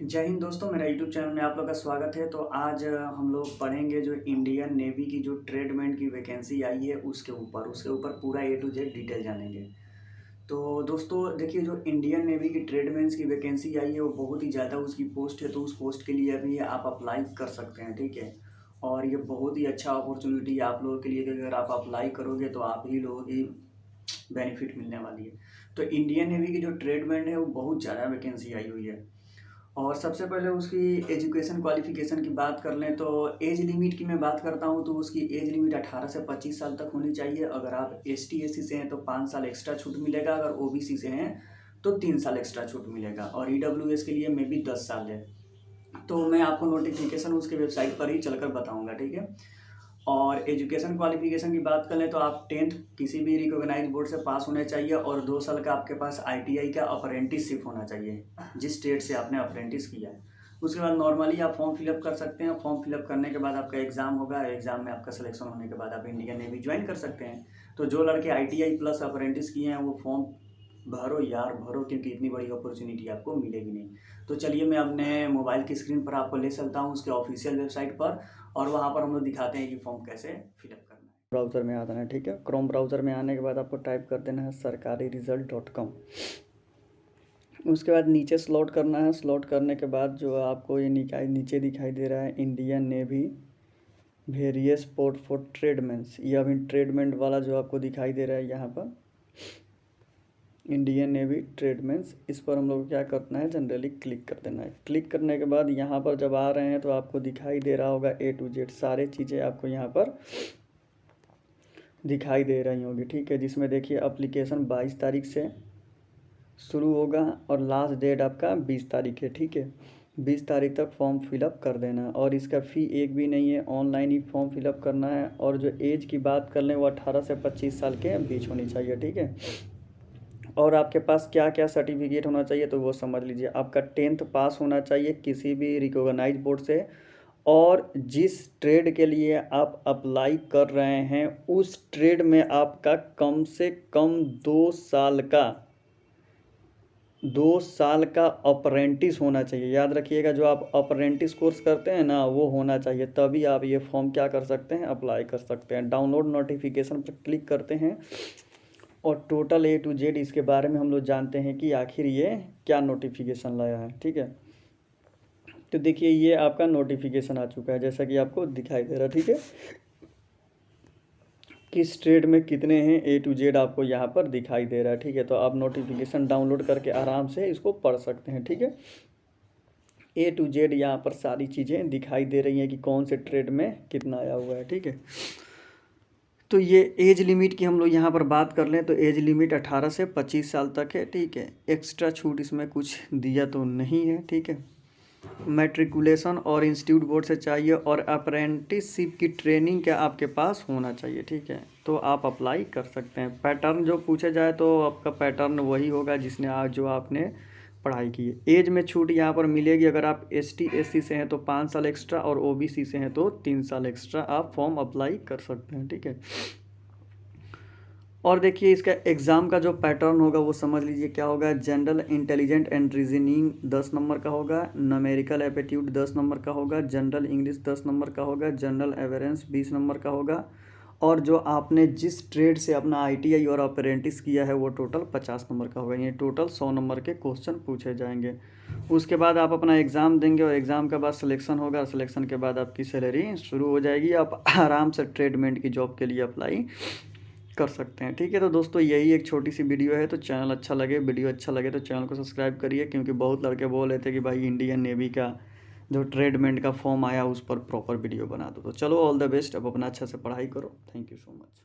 जय हिंद दोस्तों, मेरा यूट्यूब चैनल में आप लोग का स्वागत है। तो आज हम लोग पढ़ेंगे जो इंडियन नेवी की जो ट्रेडमेंट की वैकेंसी आई है उसके ऊपर पूरा ए टू जेड डिटेल जानेंगे। तो दोस्तों देखिए, जो इंडियन नेवी की ट्रेडमेंट्स की वैकेंसी आई है वो बहुत ही ज़्यादा उसकी पोस्ट है, तो उस पोस्ट के लिए अभी आप अप्लाई कर सकते हैं, ठीक है। और ये बहुत ही अच्छा अपॉर्चुनिटी है आप लोगों के लिए कि अगर आप अप्लाई करोगे तो आप ही लोगों की बेनिफिट मिलने वाली है। तो इंडियन नेवी की जो ट्रेडमेंट है वो बहुत ज़्यादा वैकेंसी आई हुई है। और सबसे पहले उसकी एजुकेशन क्वालिफ़िकेशन की बात कर लें तो एज लिमिट की मैं बात करता हूँ तो उसकी एज लिमिट 18 से 25 साल तक होनी चाहिए। अगर आप एसटी/एससी से हैं तो 5 साल एक्स्ट्रा छूट मिलेगा, अगर ओबीसी से हैं तो 3 साल एक्स्ट्रा छूट मिलेगा, और ईडब्ल्यूएस के लिए मे बी 10 साल है। तो मैं आपको नोटिफिकेशन उसके वेबसाइट पर ही चलकर बताऊँगा, ठीक है। और एजुकेशन क्वालिफिकेशन की बात कर लें तो आप 10th किसी भी रिकॉग्नाइज बोर्ड से पास होने चाहिए, और 2 साल का आपके पास आईटीआई का अप्रेंटिसशिप होना चाहिए जिस ट्रेड से आपने अप्रेंटिस किया है। उसके बाद नॉर्मली आप फॉर्म फिलअप कर सकते हैं। फॉर्म फिलअप करने के बाद आपका एग्ज़ाम होगा, एग्ज़ाम में आपका सिलेक्शन होने के बाद आप इंडियन नेवी ज्वाइन कर सकते हैं। तो जो लड़के आईटीआई प्लस अप्रेंटिस किए हैं वो फॉर्म भरो यार भरो, क्योंकि इतनी बड़ी अपॉर्चुनिटी आपको मिलेगी नहीं। तो चलिए मैं अपने मोबाइल की स्क्रीन पर आपको ले चलता हूँ उसके ऑफिशियल वेबसाइट पर, और वहाँ पर हम लोग दिखाते हैं कि फॉर्म कैसे फिलअप करना है। ब्राउज़र में आ जाना है, ठीक है। क्रोम ब्राउज़र में आने के बाद आपको टाइप कर देना है sarkariresult.com। उसके बाद नीचे स्लॉट करना है। स्लॉट करने के बाद जो आपको ये नीचे दिखाई दे रहा है Indian navy various port for treatments, ये अभी ट्रेडमेंट वाला जो आपको दिखाई दे रहा है यहाँ पर इंडियन नेवी ट्रेडमेंट्स, इस पर हम लोग क्या करना है, जनरली क्लिक कर देना है। क्लिक करने के बाद यहाँ पर जब आ रहे हैं तो आपको दिखाई दे रहा होगा ए टू जेड सारे चीज़ें आपको यहाँ पर दिखाई दे रही होंगी, ठीक है। जिसमें देखिए एप्लीकेशन 22 तारीख से शुरू होगा और लास्ट डेट आपका 20 तारीख है, ठीक है। 20 तारीख तक फॉर्म फिलअप कर देना, और इसका फ़ी एक भी नहीं है, ऑनलाइन ही फॉर्म फिलअप करना है। और जो एज की बात कर लें वो 18 से 25 साल के बीच होनी चाहिए, ठीक है। और आपके पास क्या क्या सर्टिफिकेट होना चाहिए तो वो समझ लीजिए। आपका 10th पास होना चाहिए किसी भी रिकॉग्नाइज बोर्ड से, और जिस ट्रेड के लिए आप अप्लाई कर रहे हैं उस ट्रेड में आपका कम से कम 2 साल का अप्रेंटिस होना चाहिए। याद रखिएगा, जो आप अप्रेंटिस कोर्स करते हैं ना वो होना चाहिए, तभी आप ये फॉर्म क्या कर सकते हैं, अप्लाई कर सकते हैं। डाउनलोड नोटिफिकेशन पर क्लिक करते हैं और टोटल ए टू जेड इसके बारे में हम लोग जानते हैं कि आखिर ये क्या नोटिफिकेशन लाया है, ठीक है। तो देखिए ये आपका नोटिफिकेशन आ चुका है जैसा कि आपको दिखाई दे रहा है, ठीक है। किस ट्रेड में कितने हैं ए टू जेड आपको यहाँ पर दिखाई दे रहा है, ठीक है। तो आप नोटिफिकेशन डाउनलोड करके आराम से इसको पढ़ सकते हैं, ठीक है। ए टू जेड यहाँ पर सारी चीज़ें दिखाई दे रही हैं कि कौन से ट्रेड में कितना आया हुआ है, ठीक है। तो ये एज लिमिट की हम लोग यहाँ पर बात कर लें तो एज लिमिट 18 से 25 साल तक है, ठीक है। एक्स्ट्रा छूट इसमें कुछ दिया तो नहीं है, ठीक है। मैट्रिकुलेशन और इंस्टीट्यूट बोर्ड से चाहिए, और अप्रेंटिसशिप की ट्रेनिंग क्या आपके पास होना चाहिए, ठीक है। तो आप अप्लाई कर सकते हैं। पैटर्न जो पूछे जाए तो आपका पैटर्न वही होगा जिसने आज जो आपने पढ़ाई की है। एज में छूट यहाँ पर मिलेगी, अगर आप ST/SC से हैं तो 5 साल एक्स्ट्रा, और OBC से हैं तो 3 साल एक्स्ट्रा आप फॉर्म अप्लाई कर सकते हैं, ठीक है। और देखिए इसका एग्ज़ाम का जो पैटर्न होगा वो समझ लीजिए क्या होगा। General intelligent and reasoning 10 number का होगा, न्यूमेरिकल एप्टीट्यूड 10 नंबर का होगा, जनरल इंग्लिश 10 नंबर का होगा, जनरल अवेयरेंस 20 नंबर का होगा, और जो आपने जिस ट्रेड से अपना ITI और अप्रेंटिस किया है वो टोटल 50 नंबर का होगा। ये टोटल 100 नंबर के क्वेश्चन पूछे जाएंगे। उसके बाद आप अपना एग्ज़ाम देंगे और एग्ज़ाम के बाद सिलेक्शन होगा। सिलेक्शन के बाद आपकी सैलरी शुरू हो जाएगी, आप आराम से ट्रेडमेंट की जॉब के लिए अप्लाई कर सकते हैं, ठीक है। तो दोस्तों यही एक छोटी सी वीडियो है। तो वीडियो अच्छा लगे तो चैनल को सब्सक्राइब करिए, क्योंकि बहुत लड़के बोल रहे थे कि भाई इंडियन नेवी का जो ट्रेडमेंट का फॉर्म आया उस पर प्रॉपर वीडियो बना दो। तो चलो ऑल द बेस्ट, अब अपना अच्छा से पढ़ाई करो। Thank you so much.